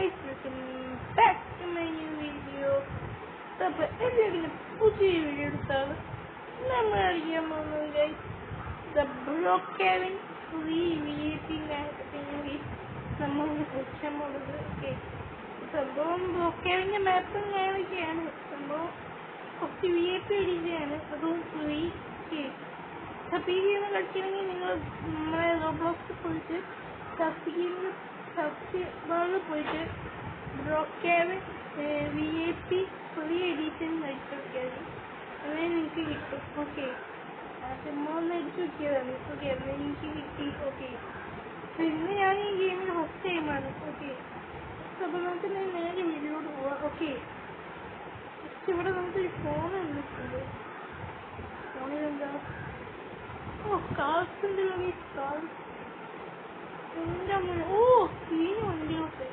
guys, welcome back to my new video. അപ്പോൾ എല്ലാവരും പുതിയ വീഡിയോ എടുത്താണ് നമ്മൾ അറിയാൻ പോകുന്നത് guys. The Brookhaven free VIP നമ്മൾ കളിക്കാൻ പോകുന്നത്. ഓക്കെ, സംഭവം ബ്രോക്ക്ഹാവന്റെ മാപ്പും കാര്യമൊക്കെയാണ്. സംഭവം കുറച്ച് VIP അടിക്കുകയാണ്, അതും ഫ്രീ. അപ്പോൾ ഈ ഗെയിം കളിക്കണമെങ്കിൽ നിങ്ങൾ നമ്മളെ റോബ്ലോക്സിൽ പോയിട്ട് സബ്സ്ക്രൈബ് ബാറിൽ പോയിട്ട് ബ്രോക്ക്ഹാവൻ VIP ഫ്രീ എഡിഷൻ അടിച്ചു നോക്കിയാൽ അങ്ങനെ നിങ്ങൾക്ക് കിട്ടും. ഓക്കെ, സിമ്മൊന്ന് അടിച്ചു നോക്കിയതാണ്. ഓക്കെ, അങ്ങനെ എനിക്ക് കിട്ടി. ഓക്കെ, ഇന്ന് ഞാൻ ഈ ഗെയിമിൽ ഫസ്റ്റ് ടൈമാണ്. ഓക്കെ, അപ്പോൾ നമുക്ക് നേരെ വീഡിയോട് പോവാം. ഓക്കെ, ഇവിടെ നമുക്കൊരു ഫോൺ വന്നിട്ടുണ്ട്. ഫോണിലെന്താ? ഓ, കാർസ് ഉണ്ടല്ലോ. ഈ കാർസ് എൻ്റെ അമ്മ. ഓ, സീന് വണ്ടിയോട്ട്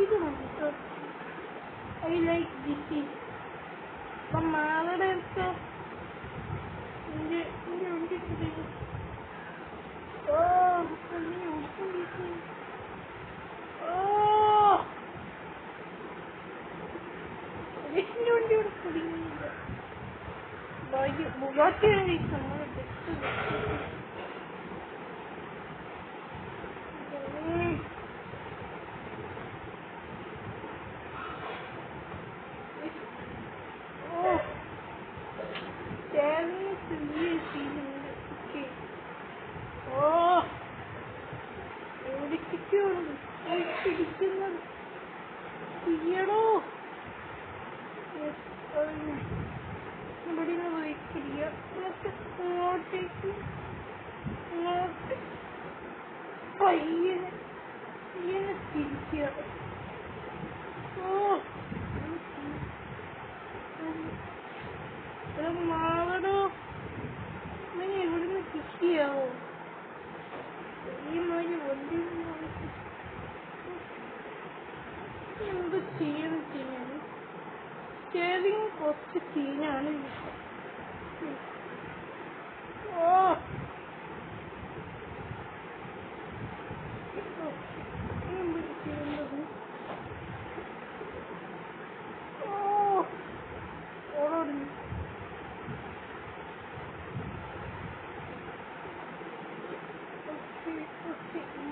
ഇത് മതി. I like this. അപ്പം മാളുടെ അടുത്ത് എൻ്റെ വണ്ടി ഓ എൻ്റെ വണ്ടിയോട് കുടുങ്ങിയില്ല. ബുഗാട്ടിയാണ് നമ്മൾ മാവടോ ഇവിടുന്ന് കിട്ടിയാവോ? ഈ മാതിരി വണ്ടി എന്ത് ചെയ്യണം? സ്റ്റേറിങ് കുറച്ച് സീനാണ്. ഓ,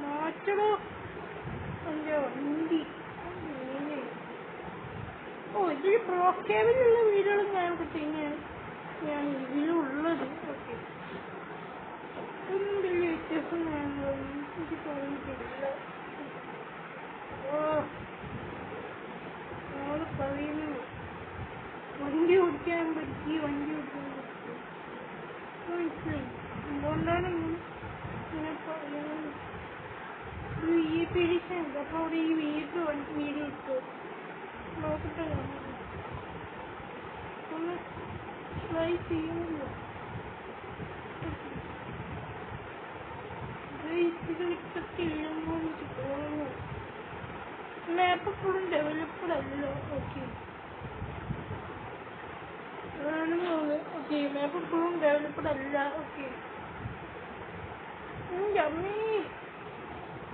മാറ്റണോ എൻ്റെ വണ്ടി? ഓ, ഇതിൽ ബ്രോക്ക്ഹാവനിലുള്ള വീടുകളും കാണുമ്പോൾ തന്നെയാണ് ഞാൻ ഇതിലുള്ളത്. ഓക്കെ, ഒന്നും വലിയ വ്യത്യാസം എനിക്ക് തോന്നിയിട്ടില്ല. ഓ, നമ്മൾ പറയുന്നു വണ്ടി ഓടിക്കാൻ പറ്റി, വണ്ടി ഓടിക്കാൻ പറ്റി. മനസ്സിലായി എന്തുകൊണ്ടാണ് ഇങ്ങനെ പറയുന്നത്? VIP എഡിഷൻ ഉണ്ട്. അപ്പോൾ അവിടെ ഈ VIP വീഡിയോ ഇട്ടു നോക്കട്ടെ. ഒന്ന് ട്രൈ ചെയ്യുന്നില്ല. ഇതിലിട്ടൊക്കെ വീഴുമ്പോൾ എനിക്ക് തോന്നുന്നു മാപ്പ് ഫുള്ളും ഡെവലപ്ഡ് അല്ല. ഓക്കെ, ഓക്കെ, മാപ്പ് ഫുള്ളും ഡെവലപ്ഡ് അല്ല. ഓക്കെ, എൻ്റെ അമ്മേ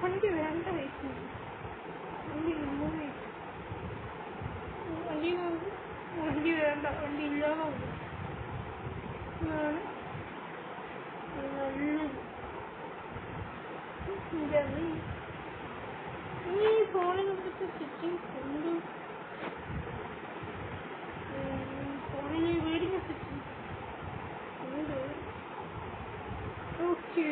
വണ്ടി വേണ്ട. വണ്ടി വേണ്ട, വണ്ടി ഇല്ലാതെ നല്ലത്. ഈ ഫോണിൽ എന്തൊക്കെ സെറ്റിങ്സ് ഉണ്ട്? ഫോണിൽ വീടിൻ്റെ സെറ്റിങ്സ് ഉണ്ട്. ഓക്കെ,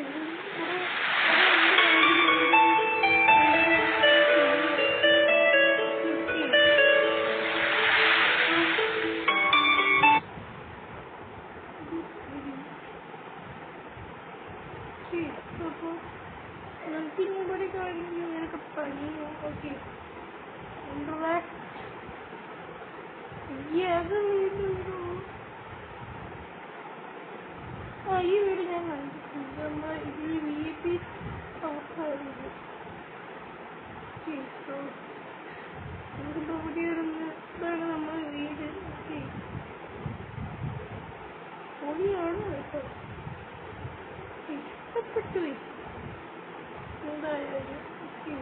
നമുക്കിവിടെ കാര്യങ്ങൾ ഇങ്ങനെയൊക്കെ പണിയോ. ഓക്കെ, ഏത് വീട്? ആ, ഈ വീട് ഞാൻ കണ്ടിട്ടുണ്ട്. നമ്മളെ ഇതിൽ VIP ഹൗസായിരുന്നു. നമുക്കിപ്പോൾ ഇവിടെ ഇതാണ് നമ്മളെ വീട്. ഓക്കെ, പൊളിയാണ് കേട്ടോ, ഇഷ്ടപ്പെട്ടു എന്തായാലും. ഓക്കെ,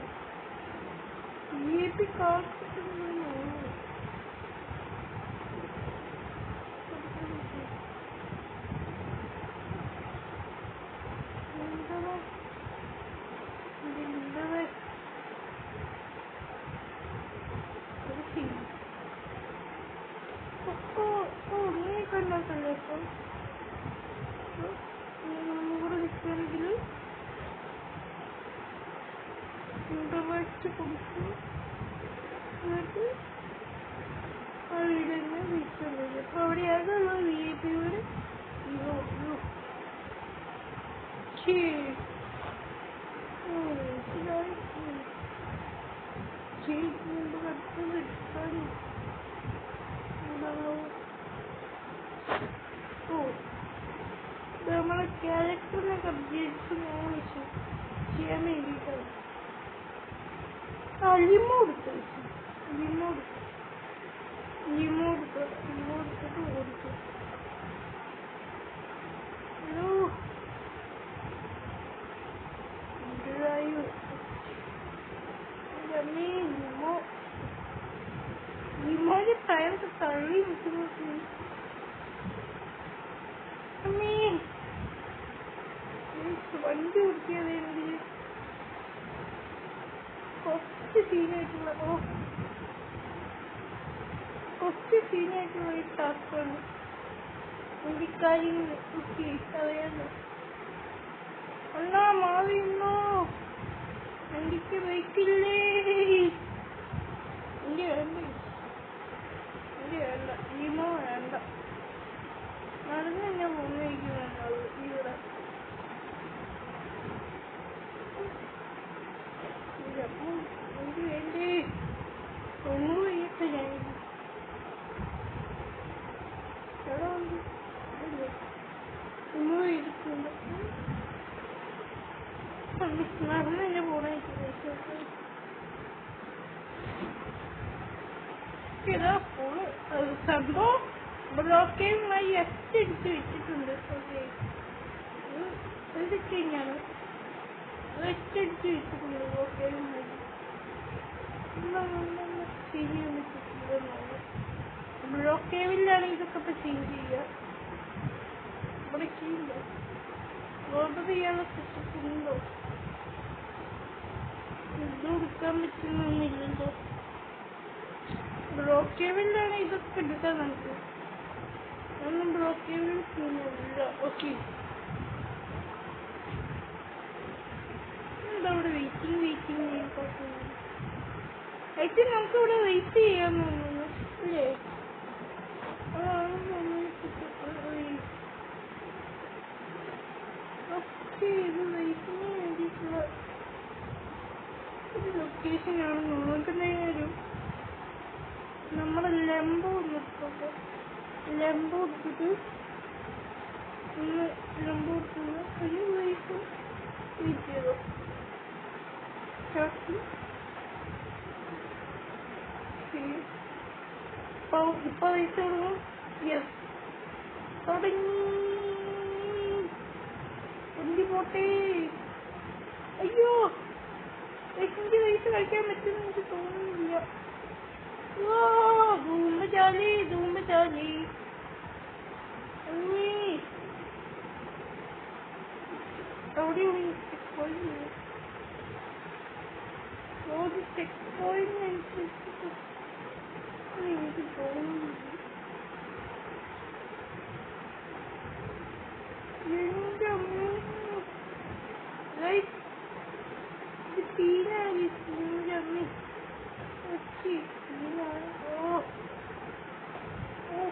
നമ്മളെ ക്യാരക്ടറിനൊക്കെ അപ്ഡേറ്റ്സ് ചെയ്യാൻ വേണ്ടിയിട്ടാണ്. ലിമോ എടുത്ത് ഓടിച്ചു. ലിമോന്റെ ടയറൊക്കെ തള്ളി നിൽക്കുന്നു. വണ്ടി ഓടിക്കാതെ കുറച്ച് സീനായിട്ടുള്ള ഈ ടാസ്ക്കാണ്. വണ്ടിക്കാര്യം അറിയാമോ? അണ്ണാ മാറിയുന്നോ? വണ്ടിക്ക് ബൈക്കില്ലേ? വണ്ടി വേണ്ട, ലിമോ വേണ്ട. നടന്ന് തന്നെ പോകുന്നതായിരിക്കും ഇവിടെ. എനിക്ക് വേണ്ടേ ഒന്നും ചെയ്യട്ടെ. ഞാൻ നടന്ന് തന്നെ പോണായിരിക്കും. സംഭവം ബ്ലോക്കേമായി അടിച്ച് വെച്ചിട്ടുണ്ട്. ഞാൻ വെച്ചടിച്ച് വെച്ചിട്ടുണ്ട് ബ്ലോക്കേമായി. ബ്ലോക്കേവിലാണ് ഇതൊക്കെ ഇപ്പൊ ചേഞ്ച് ചെയ്യുക. ഇവിടെ ചെയ്യില്ല. ഓർഡർ ചെയ്യാനുള്ള സെറ്റപ്പുണ്ടോ? ഇത് എടുക്കാൻ പറ്റുന്നില്ലല്ലോ. ബ്ലോക്കേവിലാണ് ഇതൊക്കെ എടുക്കാൻ നമുക്ക്. ഒന്നും ബ്ലോക്കേവിൽ ചെയ്യുന്നില്ല. ഓക്കെ, എന്താ ഇവിടെ വെയിറ്റിംഗ് ആയിട്ട് നമുക്കിവിടെ വെയിറ്റ് ചെയ്യാൻ തോന്നുന്നു അല്ലേ? ഇത് വെയിറ്റിങ്ങിന് വേണ്ടിയിട്ടുള്ള ഒരു ലൊക്കേഷനാണ്. നമുക്ക് നേരം നമ്മുടെ ലംബോ എടുത്തിട്ട് ഒരു വെയിറ്റ് ചെയ്തോ. ഇപ്പൊ വെയിറ്റ് തുടങ്ങും. യെസ്, തുടങ്ങി. വണ്ടി പോട്ടെ. അയ്യോ, എനിക്ക് വെയിറ്റ് കഴിക്കാൻ പറ്റുമെന്ന് എനിക്ക് തോന്നുന്നില്ല. ധൂമ്പ് ചാലി ചെക്ക് പോയിന്റ് അനുസരിച്ചിട്ട് എനിക്ക് തോന്നുന്നില്ല. എന്റെ സീനാണ്. അമ്മ സീനാണ്.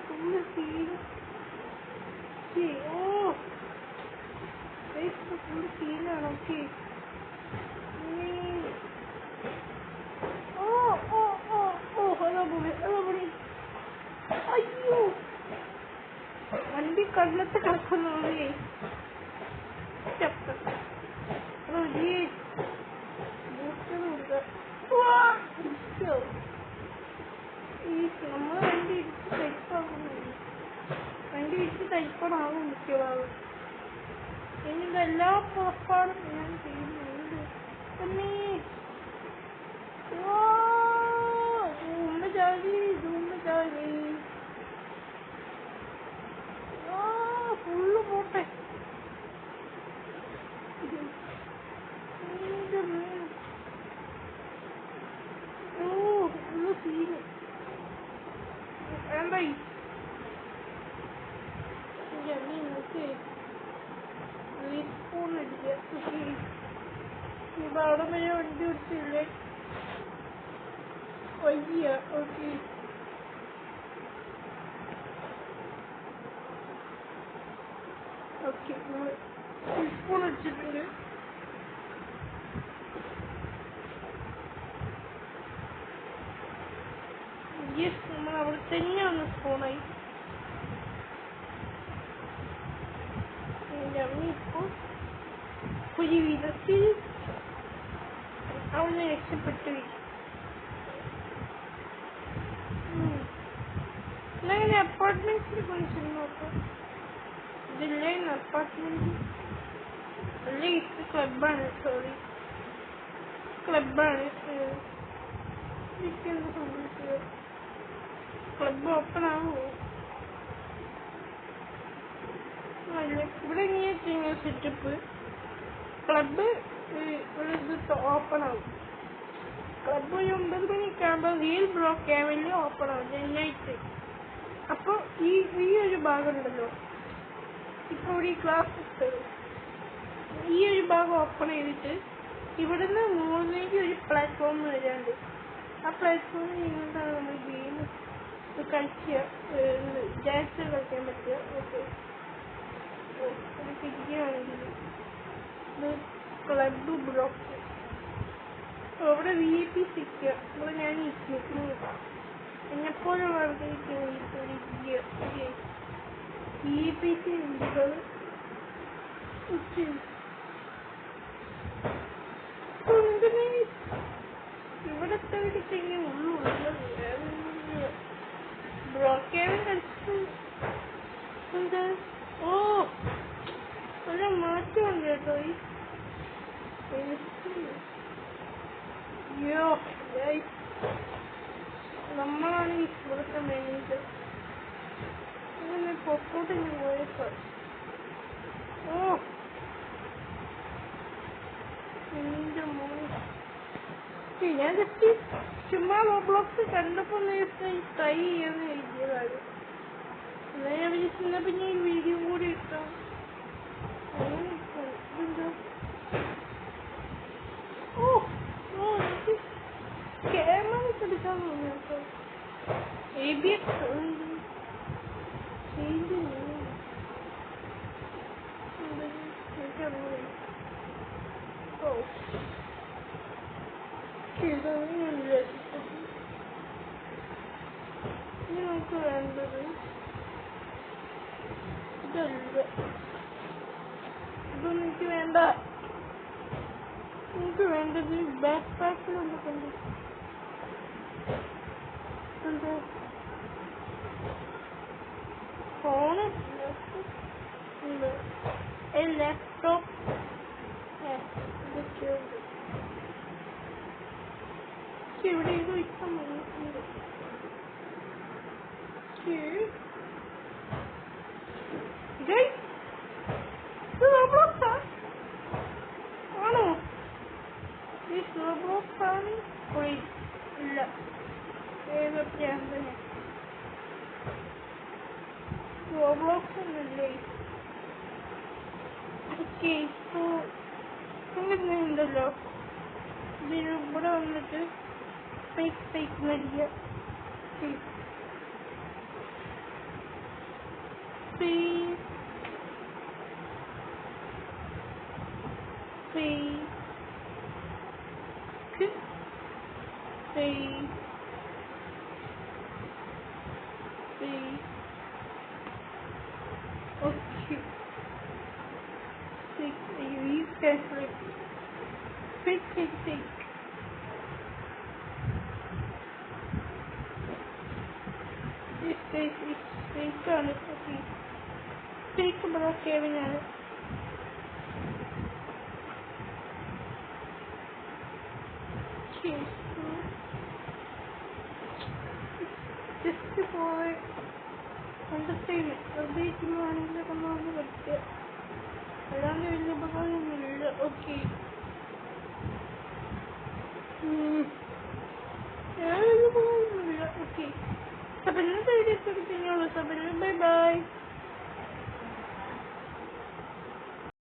Full scene. ഫുള്ള് സീനാണ്. ഓക്കെ, അയ്യോ, വണ്ടി കണ്ണത്ത് കിടക്കുന്നേ. നമ്മളെ വണ്ടി ഇടിച്ച് തയ്പ്പണാകും മിക്കവാറും. എന്നിട്ട് എല്ലാ പുറപ്പാടും ഞാൻ ചെയ്യുന്നുണ്ട്. Wait. Yeah, me, okay. Respawn അടിക്കുക. Okay. ഇപ്പൊ അവിടെ വരെ വണ്ടി ഓടിച്ചില്ലേ? വയ്യ. Okay. Okay. നമ്മൾ respawn അടിച്ചിട്ടുണ്ട്. Yes, നമ്മൾ അവിടെ തന്നെയാണ് സ്പോണായി. ഇപ്പോൾ ഒരു വിധത്തിൽ അവനെ രക്ഷപ്പെട്ടു. ഞാൻ അപ്പാർട്ട്മെന്റ്സിൽ പോയി ചെന്ന് നോക്കാം. ഇതില്ലേ അപ്പാർട്ട്മെന്റ് അല്ല, ഇത് ക്ലബാണ്. സോറി, ക്ലബാണ്. എന്താ സംഭവിച്ചത്? ക്ലബ് ഓപ്പൺ ആവുമോ? ഇവിടെ ഇങ്ങനെ സെറ്റപ്പ് ക്ലബ് ഒരു ഇത് ഓപ്പൺ ആവും. ക്ലബ് ഒരു 9 മണിയൊക്കെ ആകുമ്പോൾ റിയൽ ബ്ലോക്ക് ആവല് ഓപ്പൺ ആവും നൈറ്റ്. അപ്പോൾ ഈ ഒരു ഭാഗം ഉണ്ടല്ലോ, ഇപ്പോൾ ഇവിടെ ഈ ക്ലാസ് ഈ ഒരു ഭാഗം ഓപ്പൺ ചെയ്തിട്ട് ഇവിടുന്ന് മുകളിലേക്ക് ഒരു പ്ലാറ്റ്ഫോം വരാണ്ട്. ആ പ്ലാറ്റ്ഫോമിൽ നിന്നുകൊണ്ടാണ് നമ്മൾ ഗെയിം കളിക്കുക, ഡാൻസ് കളിക്കാൻ പറ്റുക. ഓക്കെ, തിരിക്കുകയാണെങ്കിൽ ക്ലബ് ബ്ലോക്ക് അവിടെ VIP സിക്കുക. ഇവിടെ ഞാൻ നിൽക്കുന്നു. എന്നെപ്പോലുള്ള ആൾക്കാർക്ക് VIP സികൾ ഇവിടെ തന്നെ ഉള്ളൂ. ബ്ലോക്ക് കളിച്ചു. എന്താ? ഓ, നല്ല മാറ്റമുണ്ട് കേട്ടോ. നമ്മളാണ് ഇവിടുത്തെ മാനേജർ. ഇങ്ങനെ പൊക്കോട്ട് ഞാൻ പോയപ്പോ എന്റെ മോൻ ഞാൻ ജസ്റ്റ് ചുമ്മാ റോബ്ലോക്സ് കണ്ടപ്പോ ട്രൈ ചെയ്യാന്ന് എഴുതിയതാണ്. എന്നാ ഞാൻ വിളിച്ചിരുന്ന പിന്നെ ഈ വീഡിയോ കൂടി ഇട്ടോ. ക്യാമറ എടുക്കാൻ തോന്നി കേട്ടോ. ABS നമുക്ക് വേണ്ടത് ഇതല്ല. ഇതൊന്നും എനിക്ക് വേണ്ട. എനിക്ക് വേണ്ടത് ബാക്ക് പാക്കിൽ നമുക്കുണ്ട്. എന്താ ഫോണ്, ലാപ്ടോപ്പ് ഇതൊക്കെയുണ്ട്. ഇവിടെ ഇത് ഇഷ്ടം വന്നിട്ടുണ്ട്. ആണോ? ഈ റോബ്ലോക്സാണ്. ഇല്ല, ഏതൊക്കെയാണ് റോബ്ലോക്സ് ഒന്നല്ലേ? ഓക്കെ, ഇപ്പോൾ ഉണ്ടല്ലോ, ഇതിന് ഇവിടെ വന്നിട്ട് ഫേക്ക് മേടിക്കുക. Fake ബ്ലോക്ക് ആണ്. ജസ്റ്റ് പോയി എന്റർടൈൻമെന്റ് ഉപയോഗിക്കുന്നതാണെങ്കിലൊക്കെ നമുക്ക് പറ്റുക. അല്ലാണ്ട് വലിയ ഉപകാരമൊന്നുമില്ല. ഓക്കെ, ഞാൻ വലിയ ഉപകാരമൊന്നുമില്ല. ഓക്കെ, അപ്പോൾ ഇന്നത്തെ വീഡിയോ ഇത്രയൊക്കെ തന്നെയുള്ളൂ. അപ്പോൾ ബൈ ബൈ.